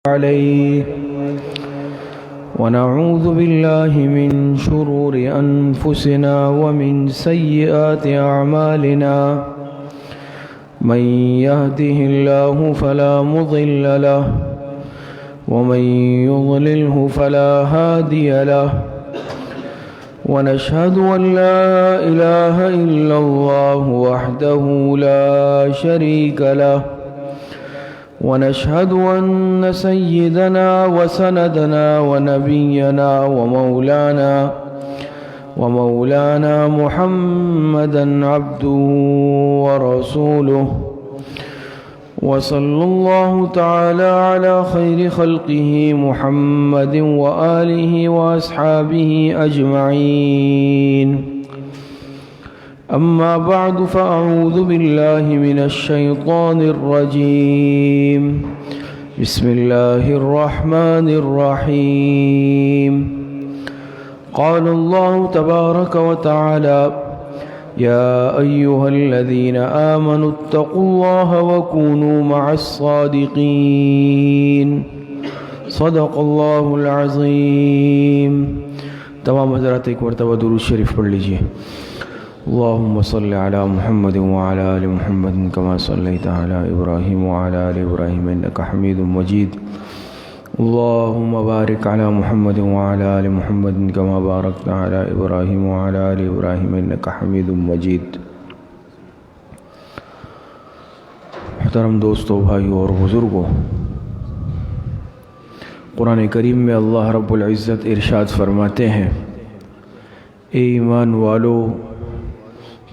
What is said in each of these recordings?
عليه ونعوذ بالله من شرور أنفسنا ومن سيئات أعمالنا من يهده الله فلا مضل له ومن يضلله فلا هادي له ونشهد أن لا إله إلا الله وحده لا شريك له ونشهد أن سيدنا وسندنا ونبينا ومولانا محمدا عبده ورسوله وصلى الله تعالى على خير خلقه محمد وآله وأصحابه أجمعين أما بعد فأعوذ بالله من الشيطان الرجيم بسم الله الرحمن الرحيم قال الله تبارك وتعالى يا أيها الذين آمنوا اتقوا الله وكونوا مع الصادقين صدق الله العظيم. تمام حضرات ایک مرتبہ درود شریف پڑھ لیجئے. اللهم صل على محمد وعلى آل محمد كما صليت على إبراهيم وعلى آل إبراهيم إنك حميد مجيد. اللهم بارك على محمد وعلى آل محمد كما باركت على إبراهيم وعلى آل إبراهيم إنك حميد مجيد. محترم دوستو، بھائیو اور بزرگوں، قرآن کریم میں اللہ رب العزت ارشاد فرماتے ہیں، اے ایمان والو،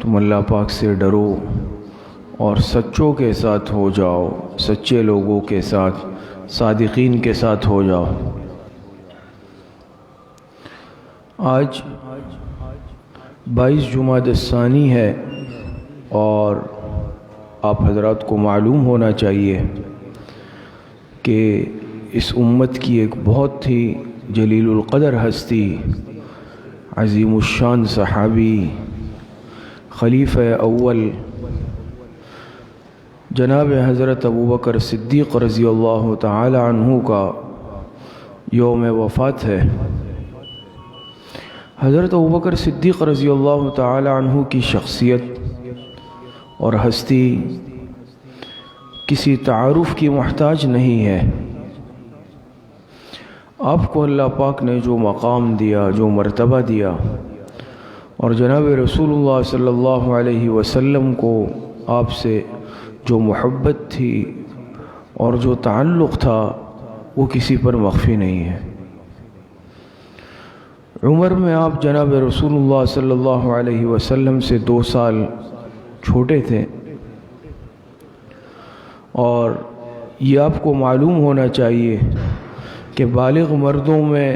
تم اللہ پاک سے ڈرو اور سچوں کے ساتھ ہو جاؤ، سچے لوگوں کے ساتھ، صادقین کے ساتھ ہو جاؤ. آج 22 جمادی الثانی ہے اور آپ حضرات کو معلوم ہونا چاہیے کہ اس امت کی ایک بہت ہی جلیل القدر ہستی، عظیم الشان صحابی، خلیفہ اول جناب حضرت ابوبکر صدیق رضی اللہ تعالی عنہ کا یوم وفات ہے. حضرت ابوبکر صدیق رضی اللہ تعالی عنہ کی شخصیت اور ہستی کسی تعارف کی محتاج نہیں ہے. آپ کو اللہ پاک نے جو مقام دیا، جو مرتبہ دیا، اور جناب رسول اللہ صلی اللہ علیہ وسلم کو آپ سے جو محبت تھی اور جو تعلق تھا، وہ کسی پر مخفی نہیں ہے. عمر میں آپ جناب رسول اللہ صلی اللہ علیہ وسلم سے 2 سال چھوٹے تھے، اور یہ آپ کو معلوم ہونا چاہیے کہ بالغ مردوں میں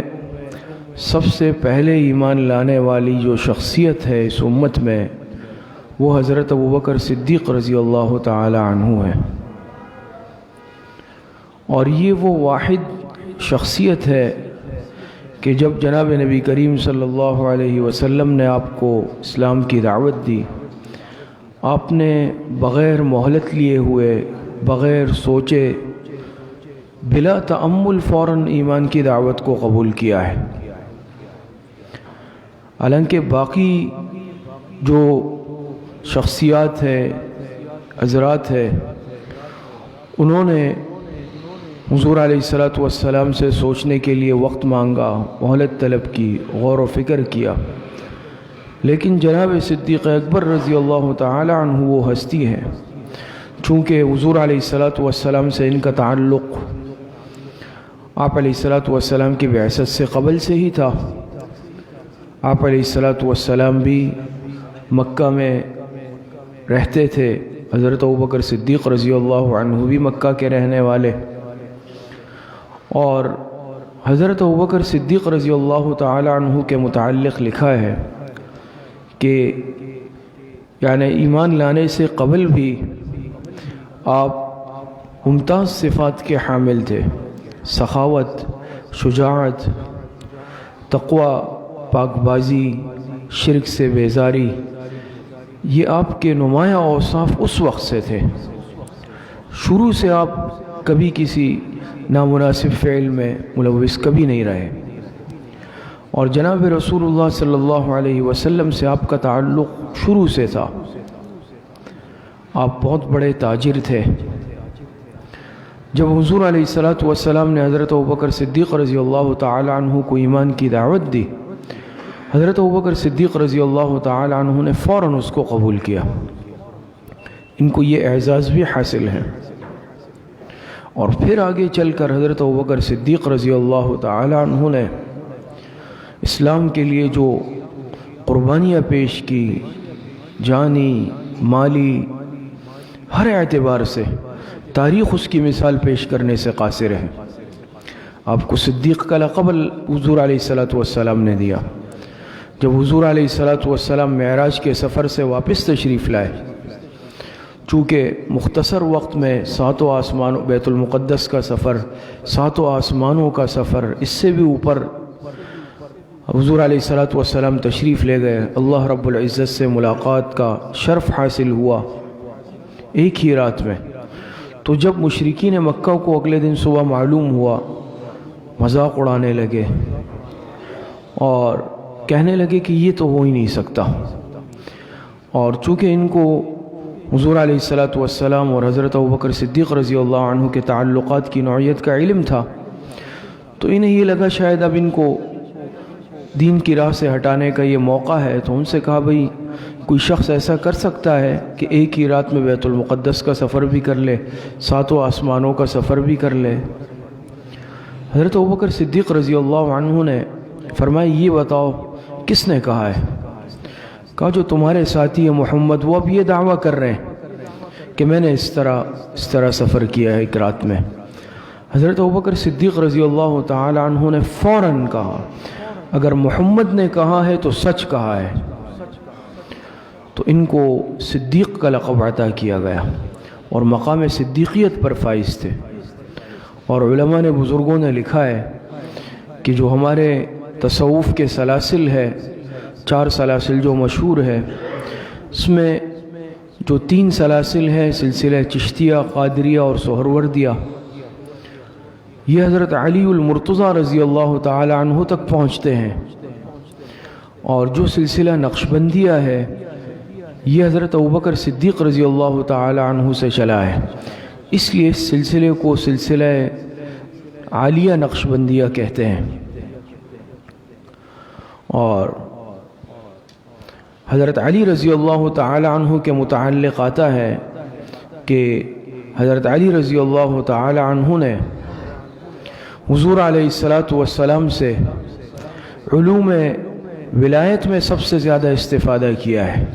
سب سے پہلے ایمان لانے والی جو شخصیت ہے اس امت میں، وہ حضرت ابوبکر صدیق رضی اللہ تعالی عنہ ہے. اور یہ وہ واحد شخصیت ہے کہ جب جناب نبی کریم صلی اللہ علیہ وسلم نے آپ کو اسلام کی دعوت دی، آپ نے بغیر مہلت لیے ہوئے، بغیر سوچے، بلا تأمل فوراً ایمان کی دعوت کو قبول کیا ہے. حالانکہ باقی جو شخصیات ہے، حضرات ہے، انہوں نے حضور علیہ السلام سے سوچنے کے لیے وقت مانگا، مہلت طلب کی، غور و فکر کیا. لیکن جناب صدیق اکبر رضی اللہ تعالی عنہ وہ ہستی ہے، چونکہ حضور علیہ السلام سے ان کا تعلق آپ علیہ السلام کی بعثت سے قبل سے ہی تھا. آپ علیہ السلام بھی مکہ میں رہتے تھے، حضرت ابوبکر صدیق رضی اللہ عنہ بھی مکہ کے رہنے والے. اور حضرت ابوبکر صدیق رضی اللہ تعالی عنہ کے متعلق لکھا ہے کہ یعنی ایمان لانے سے قبل بھی آپ ممتاز صفات کے حامل تھے: سخاوت، شجاعت، تقوی، پاک بازی، شرک سے بیزاری. یہ آپ کے نمایاں اوصاف اس وقت سے تھے. شروع سے آپ کبھی کسی نامناسب فعل میں ملوث کبھی نہیں رہے، اور جناب رسول اللہ صلی اللہ علیہ وسلم سے آپ کا تعلق شروع سے تھا۔ آپ بہت بڑے تاجر تھے۔ جب حضور علیہ السلام نے حضرت ابوبکر صدیق رضی اللہ تعالی عنہ کو ایمان کی دعوت دی، حضرت ابوبکر صدیق رضی اللہ تعالی عنہ نے فوراً اس کو قبول کیا۔ ان کو یہ اعزاز بھی حاصل ہے، اور پھر آگے چل کر حضرت ابوبکر صدیق رضی اللہ تعالی عنہ نے اسلام کے لیے جو قربانیاں پیش کی، جانی، مالی، ہر اعتبار سے تاریخ اس کی مثال پیش کرنے سے قاصر ہے۔ آپ کو صدیق کا لقب حضور علیہ السلام نے دیا۔ جب حضور علیہ السلام معراج کے سفر سے واپس تشریف لائے، چونکہ مختصر وقت میں ساتوں آسمانوں، بیت المقدس کا سفر، ساتوں آسمانوں کا سفر، اس سے بھی اوپر حضور علیہ السلام تشریف لے گئے، اللہ رب العزت سے ملاقات کا شرف حاصل ہوا ایک ہی رات میں۔ تو جب مشرکین مکہ کو اگلے دن صبح معلوم ہوا، مذاق اڑانے لگے اور کہنے لگے کہ یہ تو ہو ہی نہیں سکتا، اور چونکہ ان کو حضور علیہ السلام اور حضرت ابوبکر صدیق رضی اللہ عنہ کے تعلقات کی نوعیت کا علم تھا، تو انہیں یہ لگا شاید اب ان کو دین کی راہ سے ہٹانے کا یہ موقع ہے۔ تو ان سے کہا بھئی کوئی شخص ایسا کر سکتا ہے کہ ایک ہی رات میں بیت المقدس کا سفر بھی کر لے، ساتوں آسمانوں کا سفر بھی کر لے؟ حضرت ابوبکر صدیق رضی اللہ عنہ نے فرمایا یہ بتاؤ کس نے کہا ہے؟ کہا جو تمہارے ساتھی محمد، وہ اب یہ دعویٰ کر رہے ہیں کہ میں نے اس طرح سفر کیا ہے ایک رات میں۔ حضرت ابوبکر صدیق رضی اللہ تعالی عنہ نے فوراً کہا اگر محمد نے کہا ہے تو سچ کہا ہے۔ تو ان کو صدیق کا لقب عطا کیا گیا اور مقام صدیقیت پر فائز تھے۔ اور علماء نے، بزرگوں نے لکھا ہے کہ جو ہمارے تصوف کے سلاسل ہے، 4 سلاسل جو مشہور ہے، اس میں جو 3 سلاسل ہیں، سلسلہ چشتیہ، قادریہ اور سہروردیہ، یہ حضرت علی المرتضیٰ رضی اللہ تعالی عنہ تک پہنچتے ہیں، اور جو سلسلہ نقشبندیہ ہے یہ حضرت ابوبکر صدیق رضی اللہ تعالی عنہ سے چلا ہے، اس لیے اس سلسلے کو سلسلہ عالیہ نقشبندیہ کہتے ہیں۔ اور حضرت علی رضی اللہ تعالی عنہ کے متعلق آتا ہے کہ حضرت علی رضی اللہ تعالی عنہ نے حضور علیہ السلام سے علوم ولایت میں سب سے زیادہ استفادہ کیا ہے،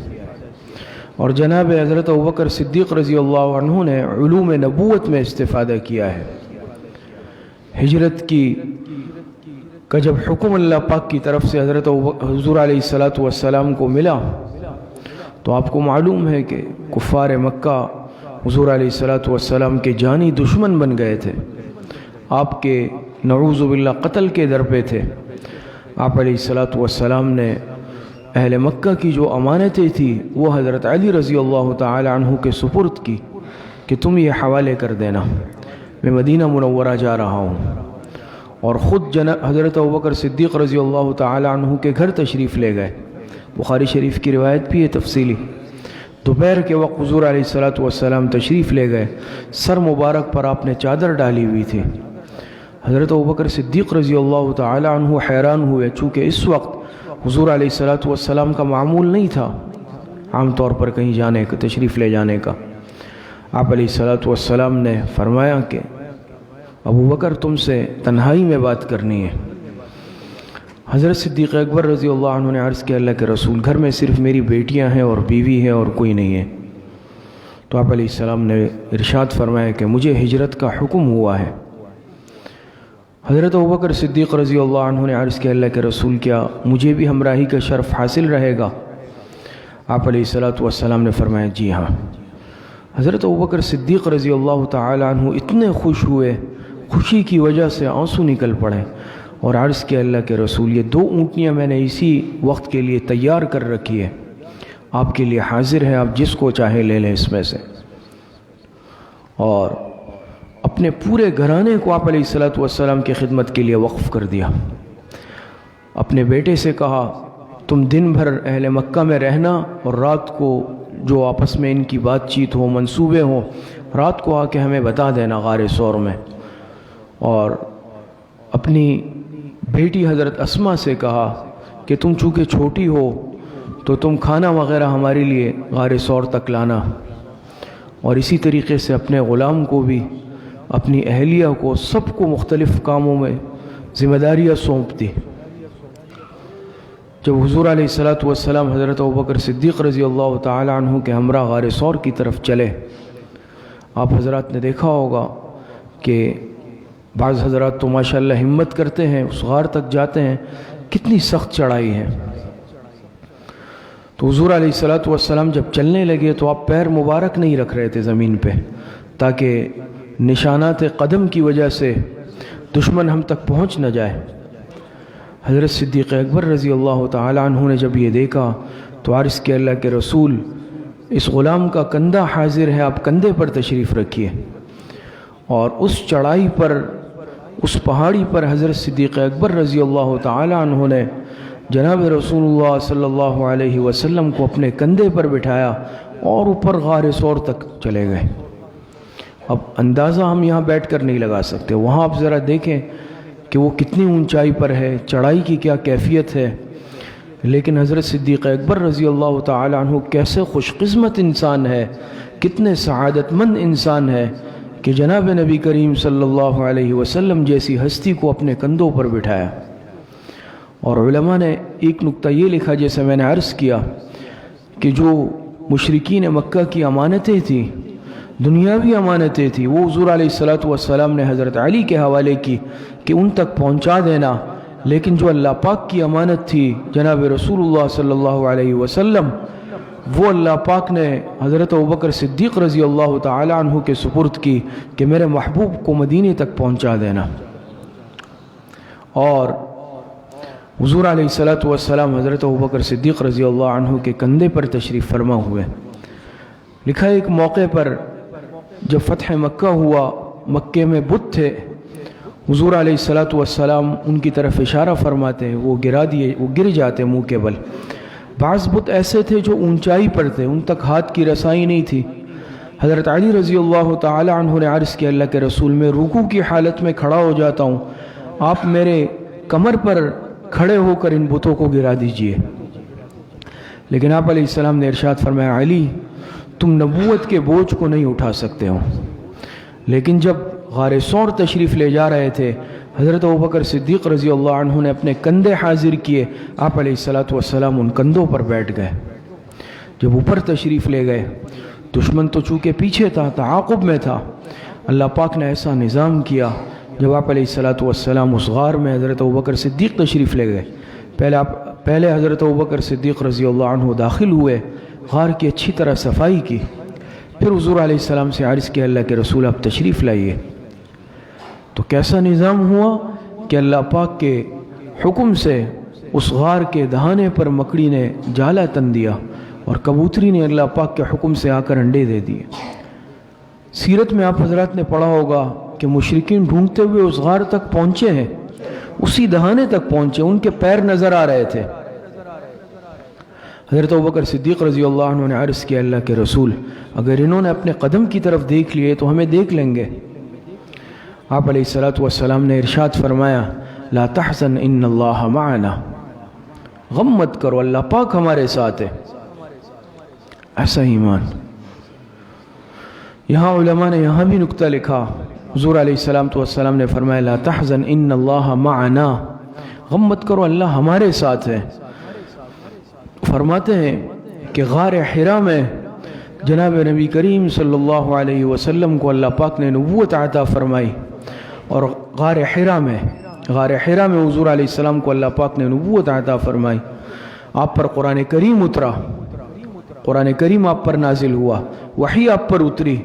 اور جناب حضرت ابوبکر صدیق رضی اللہ عنہ نے علوم نبوت میں استفادہ کیا ہے۔ ہجرت کا جب حکم اللہ پاک کی طرف سے حضرت حضور علیہ السلام کو ملا، تو آپ کو معلوم ہے کہ کفار مکہ حضور علیہ السلام کے جانی دشمن بن گئے تھے، آپ کے نعوذ باللہ قتل کے در پہ تھے۔ آپ علیہ السلام نے اہل مکہ کی جو امانتیں تھیں وہ حضرت علی رضی اللہ تعالی عنہ کے سپرد کی کہ تم یہ حوالے کر دینا، میں مدینہ منورہ جا رہا ہوں، اور خود حضرت ابوبکر صدیق رضی اللہ تعالی عنہ کے گھر تشریف لے گئے۔ بخاری شریف کی روایت بھی ہے تفصیلی۔ دوپہر کے وقت حضور علیہ السلام تشریف لے گئے، سر مبارک پر آپ نے چادر ڈالی ہوئی تھی۔ حضرت ابوبکر صدیق رضی اللہ تعالی عنہ حیران ہوئے، چونکہ اس وقت حضور علیہ السلام کا معمول نہیں تھا عام طور پر کہیں جانے کا، تشریف لے جانے کا۔ آپ علیہ السلام نے فرمایا کہ ابوبکر تم سے تنہائی میں بات کرنی ہے۔ حضرت صدیق اکبر رضی اللہ عنہ نے عرض کیا اللہ کے رسول، گھر میں صرف میری بیٹیاں ہیں اور بیوی ہے اور کوئی نہیں ہے۔ تو آپ علیہ السلام نے ارشاد فرمایا کہ مجھے ہجرت کا حکم ہوا ہے۔ حضرت ابوبکر صدیق رضی اللہ عنہ نے عرض کیا اللہ کے رسول، کیا مجھے بھی ہمراہی کا شرف حاصل رہے گا؟ آپ علیہ السلام نے فرمایا جی ہاں۔ حضرت ابوبکر صدیق رضی اللہ تعالی عنہ اتنے خوش ہوئے، خوشی کی وجہ سے آنسو نکل پڑے، اور عرض کیا اللہ کے رسول، یہ 2 اونٹنیاں میں نے اسی وقت کے لیے تیار کر رکھی ہے، آپ کے لیے حاضر ہے، آپ جس کو چاہے لے لیں اس میں سے۔ اور اپنے اپنے پورے گھرانے کو آپ علیہ الصلوۃ والسلام کی خدمت کے لیے وقف کر دیا۔ اپنے بیٹے سے کہا تم دن بھر اہل مکہ میں رہنا اور رات کو جو آپس میں ان کی بات چیت ہو، منصوبے ہوں، رات کو آ کے ہمیں بتا دینا غار ثور میں۔ اور اپنی بیٹی حضرت اسماء سے کہا کہ تم چونکہ چھوٹی ہو تو تم کھانا وغیرہ ہمارے لیے غار ثور تک لانا، اور اسی طریقے سے اپنے غلام کو بھی، اپنی اہلیہ کو، سب کو مختلف کاموں میں ذمہ داریاں سونپ دی۔ جب حضور علیہ الصلوۃ والسلام حضرت ابوبکر صدیق رضی اللہ تعالی عنہ کے ہمراہ غار ثور کی طرف چلے، آپ حضرات نے دیکھا ہوگا کہ بعض حضرات تو ماشاءاللہ ہمت کرتے ہیں، اس غار تک جاتے ہیں، کتنی سخت چڑھائی ہے۔ تو حضور علیہ الصلوۃ والسلام جب چلنے لگے تو آپ پیر مبارک نہیں رکھ رہے تھے زمین پہ، تاکہ نشانات قدم کی وجہ سے دشمن ہم تک پہنچ نہ جائے۔ حضرت صدیق اکبر رضی اللہ تعالی عنہ نے جب یہ دیکھا تو عرض کیا اللہ کے رسول، اس غلام کا کندھا حاضر ہے، آپ کندھے پر تشریف رکھیے۔ اور اس چڑھائی پر، اس پہاڑی پر حضرت صدیق اکبر رضی اللہ تعالی عنہ نے جناب رسول اللہ صلی اللہ علیہ وسلم کو اپنے کندھے پر بٹھایا اور اوپر غار ثور تک چلے گئے۔ اب اندازہ ہم یہاں بیٹھ کر نہیں لگا سکتے، وہاں آپ ذرا دیکھیں کہ وہ کتنی اونچائی پر ہے، چڑھائی کی کیا کیفیت ہے۔ لیکن حضرت صدیق اکبر رضی اللہ تعالی عنہ کیسے خوش قسمت انسان ہے، کتنے سعادت مند انسان ہے کہ جناب نبی کریم صلی اللہ علیہ وسلم جیسی ہستی کو اپنے کندھوں پر بٹھایا۔ اور علماء نے ایک نقطہ یہ لکھا، جیسے میں نے عرض کیا، کہ جو مشرکین مکہ کی امانتیں تھیں، دنیاوی امانتیں تھیں، وہ حضور علیہ الصلوۃ والسلام نے حضرت علی کے حوالے کی کہ ان تک پہنچا دینا، لیکن جو اللہ پاک کی امانت تھی جناب رسول اللہ صلی اللہ علیہ وسلم، وہ اللہ پاک نے حضرت ابوبکر صدیق رضی اللہ تعالی عنہ کے سپرد کی کہ میرے محبوب کو مدینے تک پہنچا دینا۔ اور حضور علیہ الصلوۃ والسلام حضرت ابوبکر صدیق رضی اللہ عنہ کے کندھے پر تشریف فرما ہوئے۔ لکھا ایک موقع پر جب فتح مکہ ہوا، مکے میں بت تھے، حضور علیہ الصلوۃ والسلام ان کی طرف اشارہ فرماتے، وہ گر جاتے منہ کے بل۔ بعض بت ایسے تھے جو اونچائی پر تھے، ان تک ہاتھ کی رسائی نہیں تھی۔ حضرت علی رضی اللہ تعالی عنہ نے عرض کیا اللہ کے رسول، میں رکوع کی حالت میں کھڑا ہو جاتا ہوں، آپ میرے کمر پر کھڑے ہو کر ان بتوں کو گرا دیجئے۔ لیکن آپ علیہ السلام نے ارشاد فرمایا علی، تم نبوت کے بوجھ کو نہیں اٹھا سکتے ہو۔ لیکن جب غار ثور تشریف لے جا رہے تھے، حضرت ابوبکر صدیق رضی اللہ عنہ نے اپنے کندھے حاضر کیے، آپ علیہ الصلوۃ والسلام ان کندھوں پر بیٹھ گئے۔ جب اوپر تشریف لے گئے، دشمن تو چونکہ پیچھے تھا، تعاقب میں تھا، اللہ پاک نے ایسا نظام کیا، جب آپ علیہ الصلوۃ والسلام اس غار میں حضرت ابوبکر صدیق تشریف لے گئے، پہلے حضرت ابوبکر صدیق رضی اللہ عنہ داخل ہوئے، غار کی اچھی طرح صفائی کی، پھر حضور علیہ السلام سے عرض کیا اللہ کے رسول آپ تشریف لائیے۔ تو کیسا نظام ہوا کہ اللہ پاک کے حکم سے اس غار کے دہانے پر مکڑی نے جالا تن دیا اور کبوتری نے اللہ پاک کے حکم سے آ کر انڈے دے دیے۔ سیرت میں آپ حضرات نے پڑھا ہوگا کہ مشرکین ڈھونڈتے ہوئے اس غار تک پہنچے ہیں، اسی دہانے تک پہنچے، ان کے پیر نظر آ رہے تھے۔ حضرت ابوبکر صدیق رضی اللہ عنہ نے عرض کیا اللہ کے رسول، اگر انہوں نے اپنے قدم کی طرف دیکھ لیے تو ہمیں دیکھ لیں گے۔ آپ علیہ الصلوۃ والسلام نے ارشاد فرمایا لا تحزن ان اللہ معنا، غم مت کرو، اللہ پاک ہمارے ساتھ ہے۔ ایسا ایمان۔ یہاں علماء نے یہاں بھی نقطہ لکھا، حضور علیہ الصلوۃ والسلام نے فرمایا لا تحزن ان اللہ معنا، غم مت کرو، اللہ ہمارے ساتھ ہے۔ فرماتے ہیں کہ غار حرا میں جناب نبی کریم صلی اللہ علیہ وسلم کو اللہ پاک نے نبوت عطا فرمائی، اور غار حرا میں حضور علیہ السلام کو اللہ پاک نے نبوت عطا فرمائی، آپ پر قرآن کریم اترا، قرآن کریم آپ پر نازل ہوا، وحی آپ پر اتری،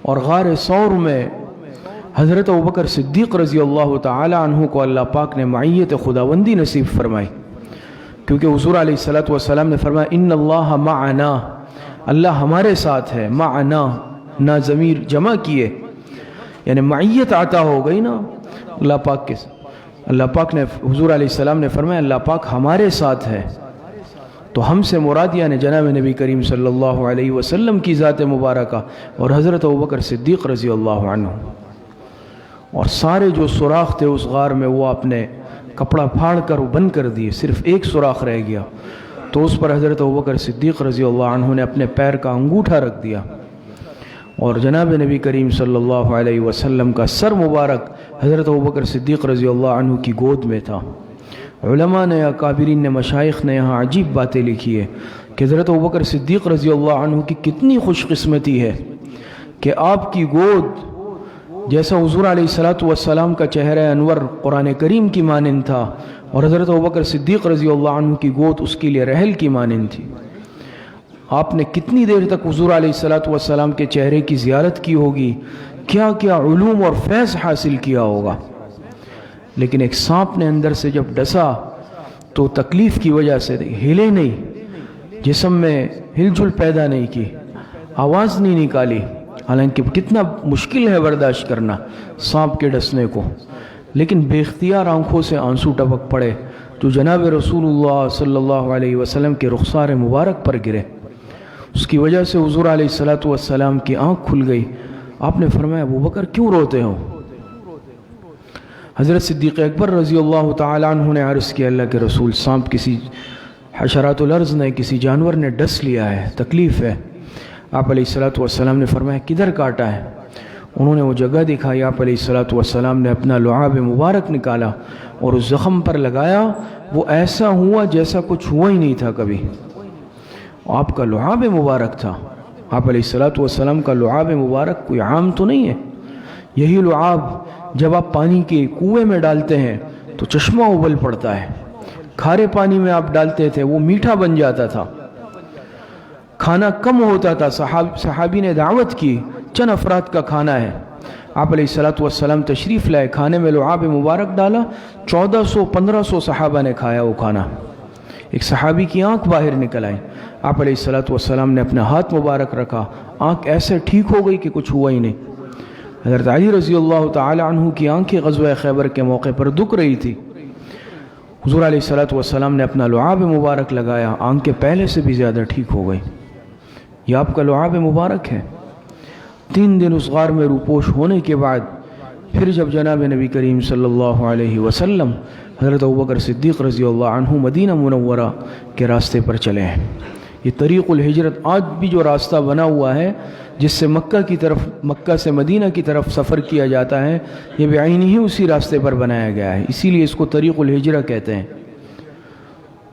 اور غار ثور میں حضرت ابوبکر صدیق رضی اللہ تعالی عنہ کو اللہ پاک نے معیت خداوندی نصیب فرمائی، کیونکہ حضور علیہ الصلوۃ والسلام نے فرمایا ان اللہ معنا، اللہ ہمارے ساتھ ہے، معنا نا ضمیر جمع کیے، یعنی معیت عطا ہو گئی نا اللہ پاک کے. اللہ پاک نے حضور علیہ السلام نے فرمایا اللہ پاک ہمارے ساتھ ہے. تو ہم سے مراد یعنی جناب نبی کریم صلی اللہ علیہ وسلم کی ذات مبارکہ اور حضرت ابوبکر صدیق رضی اللہ عنہ. اور سارے جو سوراخ تھے اس غار میں وہ اپنے کپڑا پھاڑ کر وہ بند کر دیے، صرف ایک سوراخ رہ گیا. تو اس پر حضرت ابوبکر صدیق رضی اللہ عنہ نے اپنے پیر کا انگوٹھا رکھ دیا اور جناب نبی کریم صلی اللہ علیہ وسلم کا سر مبارک حضرت ابوبکر صدیق رضی اللہ عنہ کی گود میں تھا. علماء نے اکابرین نے مشائخ نے یہاں عجیب باتیں لکھی ہے کہ حضرت ابوبکر صدیق رضی اللہ عنہ کی کتنی خوش قسمتی ہے کہ آپ کی گود جیسا حضور علیہ السلام کا چہرہ انور قرآن کریم کی مانند تھا اور حضرت ابوبکر صدیق رضی اللہ عنہ کی گود اس کے لیے رحل کی مانند تھی. آپ نے کتنی دیر تک حضور علیہ السلام کے چہرے کی زیارت کی ہوگی، کیا کیا علوم اور فیض حاصل کیا ہوگا. لیکن ایک سانپ نے اندر سے جب ڈسا تو تکلیف کی وجہ سے ہلے نہیں، جسم میں ہل جل پیدا نہیں کی، آواز نہیں نکالی. حالانکہ کتنا مشکل ہے برداشت کرنا سانپ کے ڈسنے کو، لیکن بے اختیار آنکھوں سے آنسو ٹپک پڑے جو جناب رسول اللہ صلی اللہ علیہ وسلم کے رخسار مبارک پر گرے. اس کی وجہ سے حضور علیہ السلام کی آنکھ کھل گئی. آپ نے فرمایا ابوبکر کیوں روتے ہو؟ حضرت صدیق اکبر رضی اللہ تعالی عنہ نے عرض کیا اللہ کے رسول سانپ کسی حشرات الارض نے کسی جانور نے ڈس لیا ہے، تکلیف ہے. آپ علیہ السلام نے فرمایا کدھر کاٹا ہے؟ انہوں نے وہ جگہ دکھائی. آپ علیہ السلام نے اپنا لعاب مبارک نکالا اور اس زخم پر لگایا. وہ ایسا ہوا جیسا کچھ ہوا ہی نہیں تھا کبھی. آپ کا لعاب مبارک تھا. آپ علیہ السلام کا لعاب مبارک کوئی عام تو نہیں ہے. یہی لعاب جب آپ پانی کے کنویں میں ڈالتے ہیں تو چشمہ ابل پڑتا ہے. کھارے پانی میں آپ ڈالتے تھے وہ میٹھا بن جاتا تھا. کھانا کم ہوتا تھا. صحابی نے دعوت کی، چند افراد کا کھانا ہے. آپ علیہ السلام تشریف لائے، کھانے میں لعاب مبارک ڈالا. 1400-1500 صحابہ نے کھایا وہ کھانا. ایک صحابی کی آنکھ باہر نکل آئی. آپ علیہ السلام نے اپنا ہاتھ مبارک رکھا، آنکھ ایسے ٹھیک ہو گئی کہ کچھ ہوا ہی نہیں. حضرت علی رضی اللہ تعالی عنہ کی آنکھیں غزوہ خیبر کے موقع پر دکھ رہی تھی. حضور علیہ السلام نے اپنا لعاب مبارک لگایا، آنکھیں پہلے سے بھی زیادہ ٹھیک ہو گئی. یہ آپ کا لعاب مبارک ہے. 3 دن اس غار میں روپوش ہونے کے بعد پھر جب جناب نبی کریم صلی اللہ علیہ وسلم حضرت ابوبکر صدیق رضی اللہ عنہ مدینہ منورہ کے راستے پر چلے ہیں. یہ طریق الہجرت آج بھی جو راستہ بنا ہوا ہے جس سے مکہ سے مدینہ کی طرف سفر کیا جاتا ہے، یہ بعین ہی اسی راستے پر بنایا گیا ہے، اسی لیے اس کو طریق الہجرہ کہتے ہیں.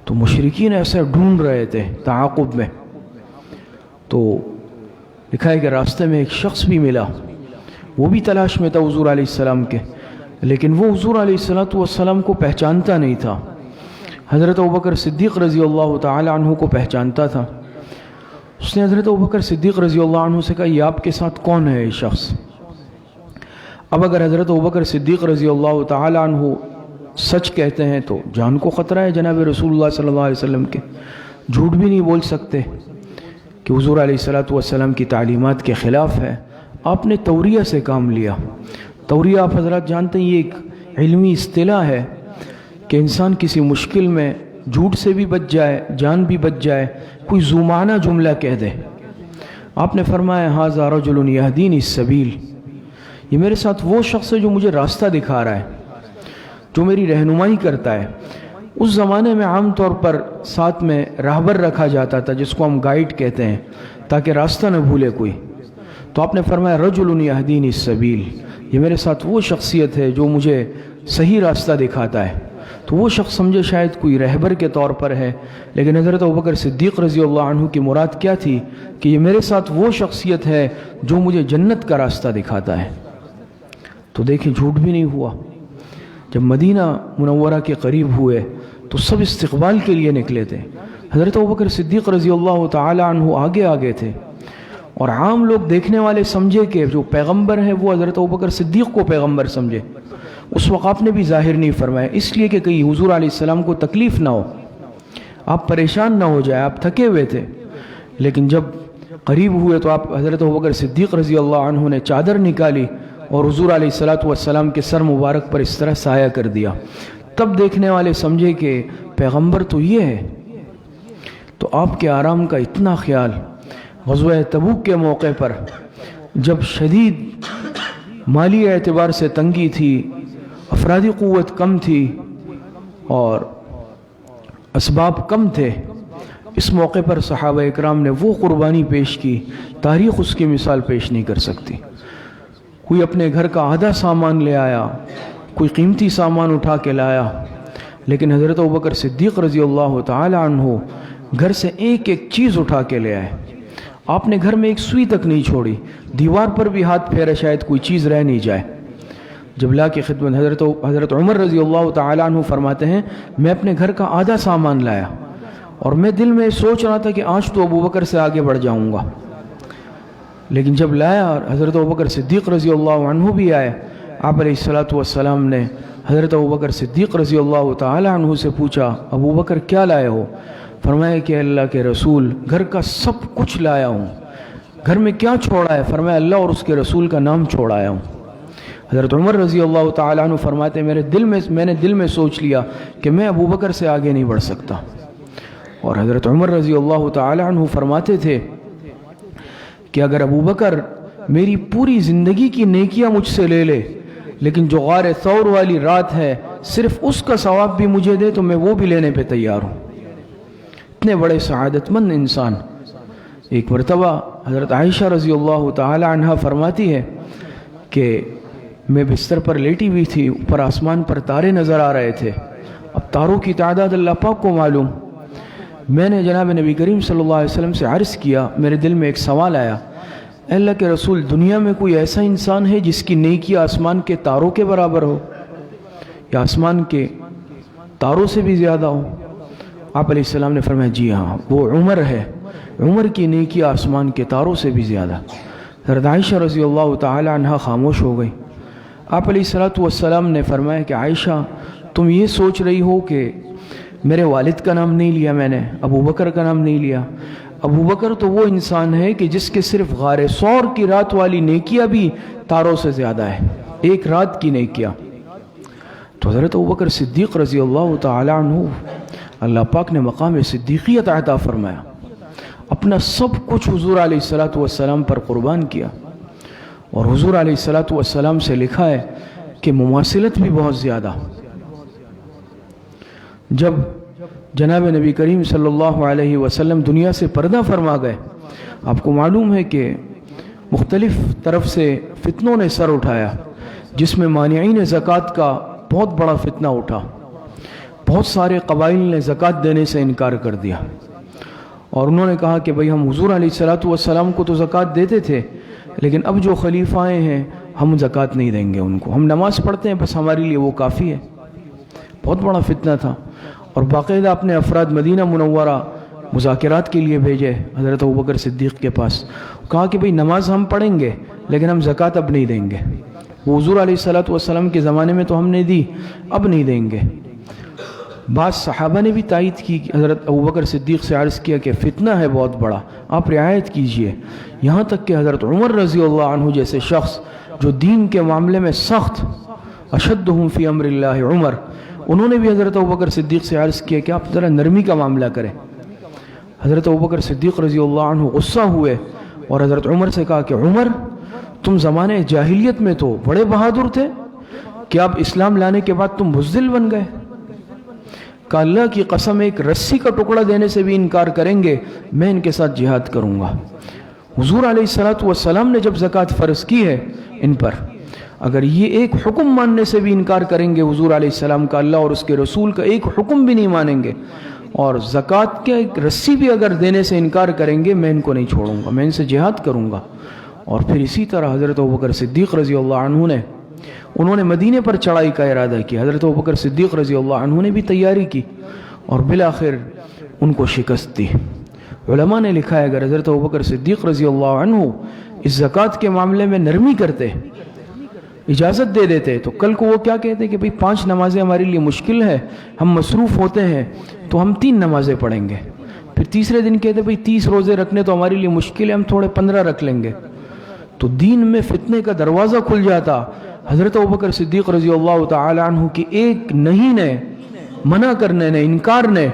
تو مشرکین ایسے ڈھونڈ رہے تھے تعاقب میں. تو لکھا ہے کہ راستے میں ایک شخص بھی ملا، وہ بھی تلاش میں تھا حضور علیہ السلام کے، لیکن وہ حضور علیہ السلام کو پہچانتا نہیں تھا. حضرت ابوبکر صدیق رضی اللہ تعالی عنہ کو پہچانتا تھا. اس نے حضرت ابوبکر صدیق رضی اللہ عنہ سے کہا یہ آپ کے ساتھ کون ہے یہ شخص؟ اب اگر حضرت ابوبکر صدیق رضی اللہ تعالی عنہ سچ کہتے ہیں تو جان کو خطرہ ہے جناب رسول اللہ صلی اللہ علیہ وسلم کے. جھوٹ بھی نہیں بول سکتے کہ حضور علیہ السلام کی تعلیمات کے خلاف ہے. آپ نے توریہ سے کام لیا. توریہ آپ حضرات جانتے ہیں یہ ایک علمی اصطلاح ہے کہ انسان کسی مشکل میں جھوٹ سے بھی بچ جائے، جان بھی بچ جائے، کوئی ذو معنی جملہ کہہ دے. آپ نے فرمایا ھذا رجل یہدینی السبیل، یہ میرے ساتھ وہ شخص ہے جو مجھے راستہ دکھا رہا ہے، جو میری رہنمائی کرتا ہے. اس زمانے میں عام طور پر ساتھ میں راہبر رکھا جاتا تھا جس کو ہم گائیڈ کہتے ہیں تاکہ راستہ نہ بھولے کوئی. تو آپ نے فرمایا رجل یہدینی السبیل، یہ میرے ساتھ وہ شخصیت ہے جو مجھے صحیح راستہ دکھاتا ہے. تو وہ شخص سمجھے شاید کوئی رہبر کے طور پر ہے، لیکن حضرت ابوبکر صدیق رضی اللہ عنہ کی مراد کیا تھی کہ یہ میرے ساتھ وہ شخصیت ہے جو مجھے جنت کا راستہ دکھاتا ہے. تو دیکھیں جھوٹ بھی نہیں ہوا. جب مدینہ منورہ کے قریب ہوئے تو سب استقبال کے لیے نکلے تھے. حضرت ابوبکر صدیق رضی اللہ تعالی عنہ آگے تھے اور عام لوگ دیکھنے والے سمجھے کہ جو پیغمبر ہے وہ حضرت ابوبکر صدیق کو پیغمبر سمجھے. اس وقت آپ نے بھی ظاہر نہیں فرمایا، اس لیے کہ کہیں حضور علیہ السلام کو تکلیف نہ ہو، آپ پریشان نہ ہو جائے، آپ تھکے ہوئے تھے. لیکن جب قریب ہوئے تو آپ حضرت ابوبکر صدیق رضی اللہ عنہ نے چادر نکالی اور حضور علیہ الصلوۃ والسلام کے سر مبارک پر اس طرح سایہ کر دیا۔ تب دیکھنے والے سمجھے کہ پیغمبر تو یہ ہے، تو آپ کے آرام کا اتنا خیال۔ غزوہ تبوک کے موقع پر جب شدید مالی اعتبار سے تنگی تھی، افرادی قوت کم تھی اور اسباب کم تھے، اس موقع پر صحابہ اکرام نے وہ قربانی پیش کی، تاریخ اس کی مثال پیش نہیں کر سکتی۔ کوئی اپنے گھر کا آدھا سامان لے آیا، کوئی قیمتی سامان اٹھا کے لایا، لیکن حضرت ابوبکر صدیق رضی اللہ تعالی عنہ گھر سے ایک ایک چیز اٹھا کے لے آئے۔ آپ نے گھر میں ایک سوئی تک نہیں چھوڑی، دیوار پر بھی ہاتھ پھیرا شاید کوئی چیز رہ نہیں جائے۔ جب لا کی خدمت حضرت عمر رضی اللہ تعالی عنہ فرماتے ہیں میں اپنے گھر کا آدھا سامان لایا اور میں دل میں سوچ رہا تھا کہ آج تو ابوبکر سے آگے بڑھ جاؤں گا، لیکن جب لایا اور حضرت ابوبکر صدیق رضی اللہ عنہ بھی آئے، آپ علیہ الصلوۃ والسلام نے حضرت ابوبکر صدیق رضی اللہ تعالی عنہ سے پوچھا ابوبکر کیا لائے ہو؟ فرمایا کہ اللہ کے رسول گھر کا سب کچھ لایا ہوں۔ گھر میں کیا چھوڑا ہے؟ فرمایا اللہ اور اس کے رسول کا نام چھوڑ آیا ہوں۔ حضرت عمر رضی اللہ تعالی عنہ فرماتے ہیں میں نے دل میں سوچ لیا کہ میں ابوبکر سے آگے نہیں بڑھ سکتا، اور حضرت عمر رضی اللہ تعالی عنہ فرماتے تھے کہ اگر ابوبکر میری پوری زندگی کی نیکیاں مجھ سے لے لے، لیکن جو غار ثور والی رات ہے صرف اس کا ثواب بھی مجھے دے تو میں وہ بھی لینے پہ تیار ہوں۔ اتنے بڑے سعادت مند انسان۔ ایک مرتبہ حضرت عائشہ رضی اللہ تعالی عنہ فرماتی ہے کہ میں بستر پر لیٹی ہوئی تھی، اوپر آسمان پر تارے نظر آ رہے تھے، اب تاروں کی تعداد اللہ پاک کو معلوم۔ میں نے جناب نبی کریم صلی اللہ علیہ وسلم سے عرض کیا، میرے دل میں ایک سوال آیا، اے اللہ کے رسول دنیا میں کوئی ایسا انسان ہے جس کی نیکی آسمان کے تاروں کے برابر ہو یا آسمان کے تاروں سے بھی زیادہ ہو؟ آپ علیہ السلام نے فرمایا جی ہاں، وہ عمر ہے، عمر کی نیکی آسمان کے تاروں سے بھی زیادہ۔ حضرت عائشہ رضی اللہ تعالی عنہ خاموش ہو گئی۔ آپ علیہ الصلوۃ والسلام نے فرمایا کہ عائشہ تم یہ سوچ رہی ہو کہ میرے والد کا نام نہیں لیا میں نے، ابوبکر کا نام نہیں لیا؟ ابوبکر تو وہ انسان ہے کہ جس کے صرف غار ثور کی رات والی نیکیاں بھی تاروں سے زیادہ ہے، ایک رات کی نیکیاں۔ تو حضرت ابوبکر صدیق رضی اللہ تعالی عنہ اللہ پاک نے مقام صدیقیت عطا فرمایا، اپنا سب کچھ حضور علیہ الصلوۃ والسلام پر قربان کیا، اور حضور علیہ الصلوۃ والسلام سے لکھا ہے کہ مماثلت بھی بہت زیادہ۔ جب جناب نبی کریم صلی اللہ علیہ وسلم دنیا سے پردہ فرما گئے، آپ کو معلوم ہے کہ مختلف طرف سے فتنوں نے سر اٹھایا، جس میں مانعین زکوٰۃ کا بہت بڑا فتنہ اٹھا۔ بہت سارے قبائل نے زکوٰۃ دینے سے انکار کر دیا، اور انہوں نے کہا کہ بھئی ہم حضور علیہ الصلوۃ والسلام کو تو زکوٰۃ دیتے تھے، لیکن اب جو خلیفہ آئے ہیں ہم زکوٰۃ نہیں دیں گے ان کو، ہم نماز پڑھتے ہیں بس ہمارے لیے وہ کافی ہے۔ بہت بڑا فتنہ تھا، اور باقاعدہ اپنے افراد مدینہ منورہ مذاکرات کے لیے بھیجے حضرت ابوبکر صدیق کے پاس، کہا کہ بھئی نماز ہم پڑھیں گے لیکن ہم زکوٰۃ اب نہیں دیں گے، وہ حضور علیہ الصلوۃ والسلام کے زمانے میں تو ہم نے دی، اب نہیں دیں گے۔ بعض صحابہ نے بھی تائید کی، حضرت ابوبکر صدیق سے عرض کیا کہ فتنہ ہے بہت بڑا، آپ رعایت کیجئے۔ یہاں تک کہ حضرت عمر رضی اللہ عنہ جیسے شخص جو دین کے معاملے میں سخت، اشدہم فی امر اللہ عمر، انہوں نے بھی حضرت ابوبکر صدیق سے عرض کیا کہ آپ ذرا نرمی کا معاملہ کریں۔ حضرت ابوبکر صدیق رضی اللہ عنہ غصہ ہوئے اور حضرت عمر سے کہا کہ عمر تم زمانے جاہلیت میں تو بڑے بہادر تھے، کہ اب اسلام لانے کے بعد تم بزدل بن گئے؟ کہ اللہ کی قسم ایک رسی کا ٹکڑا دینے سے بھی انکار کریں گے میں ان کے ساتھ جہاد کروں گا۔ حضور علیہ الصلوۃ والسلام نے جب زکوٰۃ فرض کی ہے ان پر، اگر یہ ایک حکم ماننے سے بھی انکار کریں گے حضور علیہ السلام کا، اللہ اور اس کے رسول کا ایک حکم بھی نہیں مانیں گے، اور زکوٰۃ کے ایک رسی بھی اگر دینے سے انکار کریں گے میں ان کو نہیں چھوڑوں گا، میں ان سے جہاد کروں گا۔ اور پھر اسی طرح حضرت ابوبکر صدیق رضی اللہ عنہ نے انہوں نے مدینے پر چڑھائی کا ارادہ کیا، حضرت ابوبکر صدیق رضی اللہ عنہ نے بھی تیاری کی، اور بالآخر ان کو شکست دی۔ علماء نے لکھا ہے اگر حضرت ابوبکر صدیق رضی اللہ عنہ اس زکوٰۃ کے معاملے میں نرمی کرتے، اجازت دے دیتے، تو کل کو وہ کیا کہتے کہ بھئی 5 نمازیں ہمارے لیے مشکل ہے، ہم مصروف ہوتے ہیں تو ہم 3 نمازیں پڑھیں گے، پھر تیسرے دن کہتے بھئی 30 روزے رکھنے تو ہمارے لیے مشکل ہے، ہم تھوڑے 15 رکھ لیں گے، تو دین میں فتنے کا دروازہ کھل جاتا۔ حضرت ابوبکر صدیق رضی اللہ تعالی عنہ کی ایک نہیں نے، منع کرنے نے، انکار نے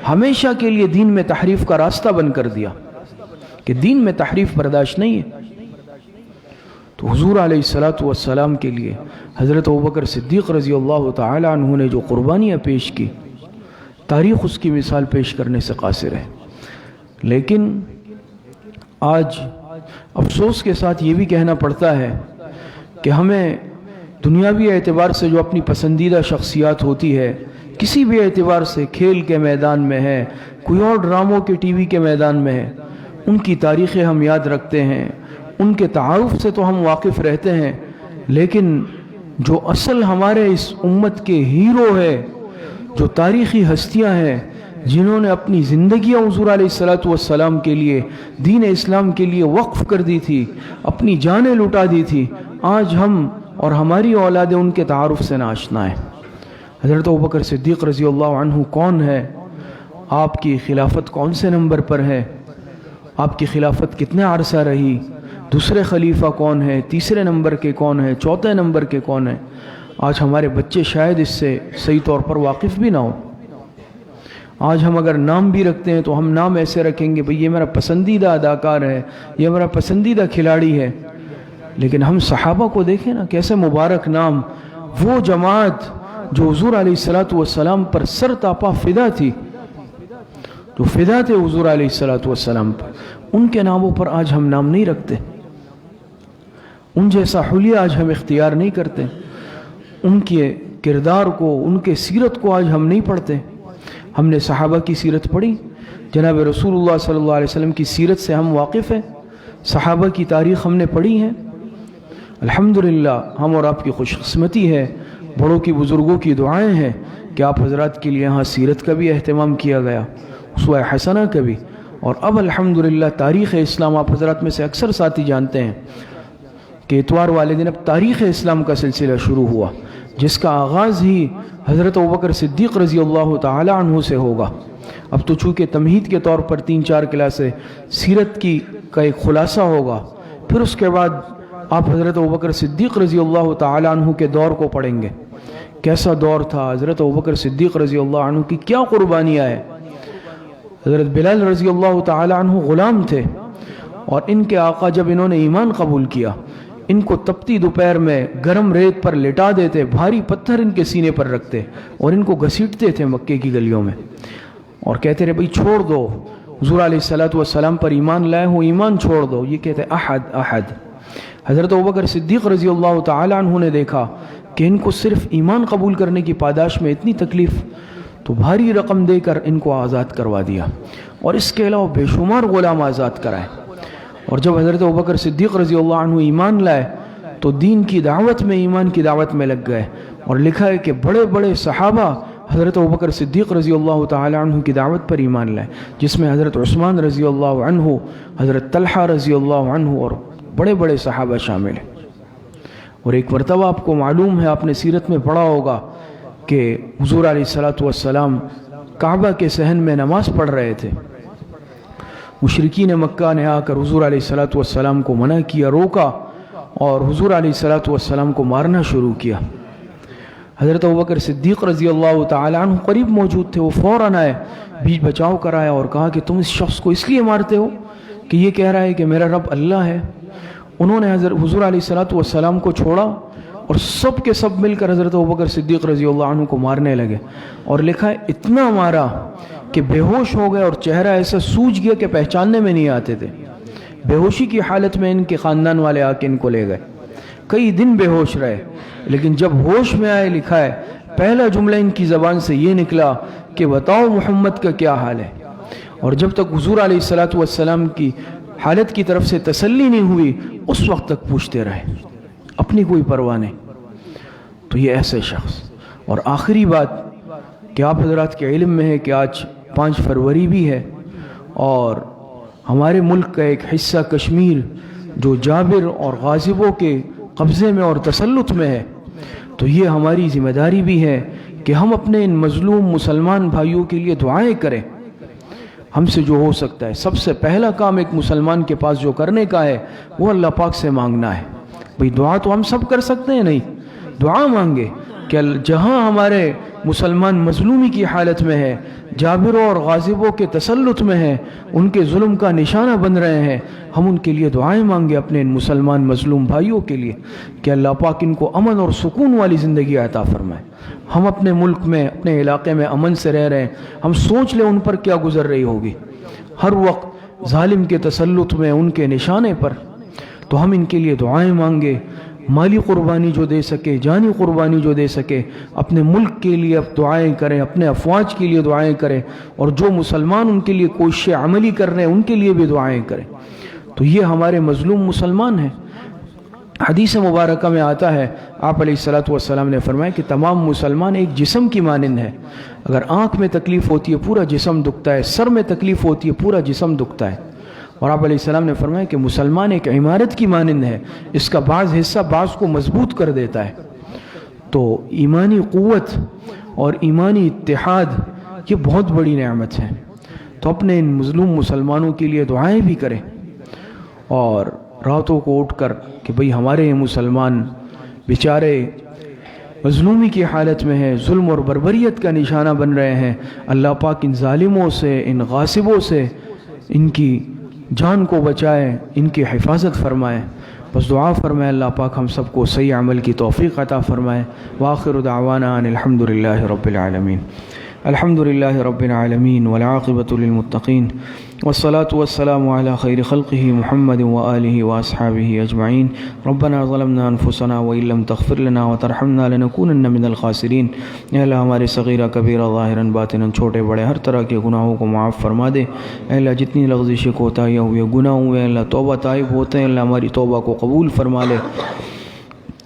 ہمیشہ کے لیے دین میں تحریف کا راستہ بند کر دیا کہ دین میں تحریف برداشت نہیں ہے۔ تو حضور علیہ السلام کے لیے حضرت ابوبکر صدیق رضی اللہ تعالی عنہ نے جو قربانیاں پیش کی، تاریخ اس کی مثال پیش کرنے سے قاصر ہے۔ لیکن آج افسوس کے ساتھ یہ بھی کہنا پڑتا ہے کہ ہمیں دنیاوی اعتبار سے جو اپنی پسندیدہ شخصیات ہوتی ہے، کسی بھی اعتبار سے، کھیل کے میدان میں ہے، کوئی اور ڈراموں کے ٹی وی کے میدان میں ہے، ان کی تاریخیں ہم یاد رکھتے ہیں، ان کے تعارف سے تو ہم واقف رہتے ہیں، لیکن جو اصل ہمارے اس امت کے ہیرو ہے، جو تاریخی ہستیاں ہیں جنہوں نے اپنی زندگیاں حضور علیہ السلام کے لیے، دین اسلام کے لیے وقف کر دی تھی، اپنی جانیں لٹا دی تھی، آج ہم اور ہماری اولادیں ان کے تعارف سے ناشنا ہیں۔ حضرت ابوبکر صدیق رضی اللہ عنہ کون ہے؟ آپ کی خلافت کون سے نمبر پر ہے؟ آپ کی خلافت کتنے عرصہ رہی؟ دوسرے خلیفہ کون ہے؟ تیسرے نمبر کے کون ہیں؟ چوتھے نمبر کے کون ہیں؟ آج ہمارے بچے شاید اس سے صحیح طور پر واقف بھی نہ ہوں۔ آج ہم اگر نام بھی رکھتے ہیں تو ہم نام ایسے رکھیں گے بھئی یہ میرا پسندیدہ اداکار ہے، یہ میرا پسندیدہ کھلاڑی ہے، لیکن ہم صحابہ کو دیکھیں نا، کیسے مبارک نام، وہ جماعت جو حضور علیہ السلام پر سر تاپا فدا تھی، جو فدا تھے حضور علیہ السلام پر، ان کے ناموں پر آج ہم نام نہیں رکھتے، ان جیسا حلیہ آج ہم اختیار نہیں کرتے، ان کے کردار کو، ان کے سیرت کو آج ہم نہیں پڑھتے۔ ہم نے صحابہ کی سیرت پڑھی، جناب رسول اللہ صلی اللہ علیہ وسلم کی سیرت سے ہم واقف ہیں، صحابہ کی تاریخ ہم نے پڑھی ہے۔ الحمدللہ ہم اور آپ کی خوش قسمتی ہے، بڑوں کی بزرگوں کی دعائیں ہیں کہ آپ حضرات کے لیے یہاں سیرت کا بھی اہتمام کیا گیا، اسوہ حسنہ کا بھی، اور اب الحمدللہ تاریخ اسلام، آپ حضرات میں سے اکثر ساتھی جانتے ہیں کہ اتوار والے دن اب تاریخ اسلام کا سلسلہ شروع ہوا، جس کا آغاز ہی حضرت ابوبکر صدیق رضی اللہ تعالی عنہ سے ہوگا۔ اب تو چونکہ تمہید کے طور پر 3-4 کلاسیں سیرت کا ایک خلاصہ ہوگا، پھر اس کے بعد آپ حضرت ابوبکر صدیق رضی اللہ تعالی عنہ کے دور کو پڑھیں گے، کیسا دور تھا، حضرت ابوبکر صدیق رضی اللہ عنہ کی کیا قربانیاں ہیں۔ حضرت بلال رضی اللہ تعالی عنہ غلام تھے، اور ان کے آقا جب انہوں نے ایمان قبول کیا، ان کو تپتی دوپہر میں گرم ریت پر لٹا دیتے، بھاری پتھر ان کے سینے پر رکھتے اور ان کو گھسیٹتے تھے مکے کی گلیوں میں، اور کہتے رہے بھئی چھوڑ دو، حضور علیہ السلام پر ایمان لائے ہو، ایمان چھوڑ دو، یہ کہتے احد احد۔ حضرت ابوبکر صدیق رضی اللہ تعالی عنہ نے دیکھا کہ ان کو صرف ایمان قبول کرنے کی پاداش میں اتنی تکلیف، تو بھاری رقم دے کر ان کو آزاد کروا دیا، اور اس کے علاوہ بے شمار غلام آزاد کرائے۔ اور جب حضرت ابوبکر صدیق رضی اللہ عنہ ایمان لائے تو دین کی دعوت میں، ایمان کی دعوت میں لگ گئے، اور لکھا ہے کہ بڑے بڑے صحابہ حضرت ابوبکر صدیق رضی اللہ تعالی عنہ کی دعوت پر ایمان لائے، جس میں حضرت عثمان رضی اللہ عنہ، حضرت طلحہ رضی اللہ عنہ اور بڑے بڑے صحابہ شامل ہیں۔ اور ایک مرتبہ آپ کو معلوم ہے، آپ نے سیرت میں پڑھا ہوگا کہ حضور علیہ السلام کعبہ کے صحن میں نماز پڑھ رہے تھے، مشرکین مکہ نے آ کر حضور علیہ السلام کو منع کیا، روکا، اور حضور علیہ السلام کو مارنا شروع کیا۔ حضرت ابوبکر صدیق رضی اللہ تعالی عنہ قریب موجود تھے، وہ فوراً آئے، بیچ بچاؤ کرایا اور کہا کہ تم اس شخص کو اس لیے مارتے ہو کہ یہ کہہ رہا ہے کہ میرا رب اللہ ہے۔ انہوں نے حضور علیہ السلام کو چھوڑا، اور سب کے سب مل کر حضرت ابوبکر صدیق رضی اللہ عنہ کو مارنے لگے، اور لکھا ہے اتنا مارا کہ بے ہوش ہو گئے، اور چہرہ ایسا سوج گیا کہ پہچاننے میں نہیں آتے تھے۔ بے ہوشی کی حالت میں ان کے خاندان والے آ کے ان کو لے گئے، کئی دن بے ہوش رہے، لیکن جب ہوش میں آئے، لکھا ہے پہلا جملہ ان کی زبان سے یہ نکلا کہ بتاؤ محمد کا کیا حال ہے۔ اور جب تک حضور علیہ السلام کی حالت کی طرف سے تسلی نہیں ہوئی، اس وقت تک پوچھتے رہے، اپنی کوئی پرواہ نہیں۔ تو یہ ایسے شخص۔ اور آخری بات کہ آپ حضرات کے علم میں ہے کہ آج 5 فروری بھی ہے، اور ہمارے ملک کا ایک حصہ کشمیر جو جابر اور غاصبوں کے قبضے میں اور تسلط میں ہے، تو یہ ہماری ذمہ داری بھی ہے کہ ہم اپنے ان مظلوم مسلمان بھائیوں کے لیے دعائیں کریں۔ ہم سے جو ہو سکتا ہے، سب سے پہلا کام ایک مسلمان کے پاس جو کرنے کا ہے وہ اللہ پاک سے مانگنا ہے۔ بھئی دعا تو ہم سب کر سکتے ہیں، نہیں، دعا مانگے کہ جہاں ہمارے مسلمان مظلومی کی حالت میں ہے، جابروں اور غاصبوں کے تسلط میں ہے، ان کے ظلم کا نشانہ بن رہے ہیں، ہم ان کے لیے دعائیں مانگے اپنے ان مسلمان مظلوم بھائیوں کے لیے کہ اللہ پاک ان کو امن اور سکون والی زندگی عطا فرمائے۔ ہم اپنے ملک میں، اپنے علاقے میں امن سے رہ رہے ہیں، ہم سوچ لیں ان پر کیا گزر رہی ہوگی، ہر وقت ظالم کے تسلط میں، ان کے نشانے پر۔ تو ہم ان کے لیے دعائیں مانگے، مالی قربانی جو دے سکے، جانی قربانی جو دے سکے، اپنے ملک کے لیے دعائیں کریں، اپنے افواج کے لیے دعائیں کریں، اور جو مسلمان ان کے لیے کوشش عملی کر رہے ہیں ان کے لیے بھی دعائیں کریں۔ تو یہ ہمارے مظلوم مسلمان ہیں۔ حدیث مبارکہ میں آتا ہے، آپ علیہ الصلوۃ والسلام نے فرمایا کہ تمام مسلمان ایک جسم کی مانند ہے، اگر آنکھ میں تکلیف ہوتی ہے پورا جسم دکھتا ہے، سر میں تکلیف ہوتی ہے پورا جسم دکھتا ہے۔ اور آپ علیہ السلام نے فرمایا کہ مسلمان ایک عمارت کی مانند ہے، اس کا بعض حصہ بعض کو مضبوط کر دیتا ہے۔ تو ایمانی قوت اور ایمانی اتحاد یہ بہت بڑی نعمت ہے۔ تو اپنے ان مظلوم مسلمانوں کے لیے دعائیں بھی کریں، اور راتوں کو اٹھ کر کہ بھئی ہمارے مسلمان بیچارے مظلومی کی حالت میں ہیں، ظلم اور بربریت کا نشانہ بن رہے ہیں، اللہ پاک ان ظالموں سے، ان غاصبوں سے ان کی جان کو بچائے، ان کی حفاظت فرمائے۔ بس دعا فرمائے اللہ پاک ہم سب کو صحیح عمل کی توفیق عطا فرمائے۔ وآخر دعوانا ان الحمد للہ رب العالمین۔ الحمد للہ رب العالمین والعاقبۃ للمتقین والصلاة والسلام علی خیر خلقہ محمد وآلہ واصحابہ اجمعین۔ ربنا ظلمنا انفسنا وإن لم تغفر لنا وترحمنا لنکونن من الخاسرین۔ اے اللہ ہمارے صغیرہ کبیرہ ظاہراً باطناً چھوٹے بڑے ہر طرح کے گناہوں کو معاف فرما دے۔ اے اللہ جتنی لغزشیں کوتاہیاں ہوئے گناہ ہوئے اللہ توبہ طائب ہوتے ہیں، اللہ ہماری توبہ کو قبول فرما لے۔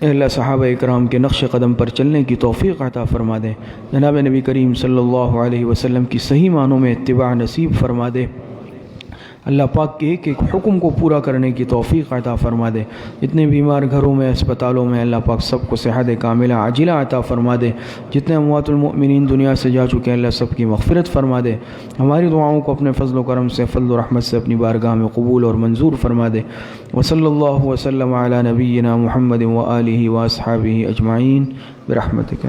اے اللہ صحابہ اکرام کے نقش قدم پر چلنے کی توفیق عطا فرما دے۔ جناب نبی کریم صلی اللہ علیہ وسلم کی صحیح معنوں میں اتباع نصیب فرما دے۔ اللہ پاک کے ایک ایک حکم کو پورا کرنے کی توفیق عطا فرما دے۔ جتنے بیمار گھروں میں، اسپتالوں میں، اللہ پاک سب کو صحت کاملہ عاجلہ عطا فرما دے۔ جتنے اموات المؤمنین دنیا سے جا چکے ہیں اللہ سب کی مغفرت فرما دے۔ ہماری دعاؤں کو اپنے فضل و کرم سے، فضل و رحمت سے اپنی بارگاہ میں قبول اور منظور فرما دے۔ وصلی اللہ وسلم علی نبینا محمد وآلہ واصحابہ اجمعین برحمتک۔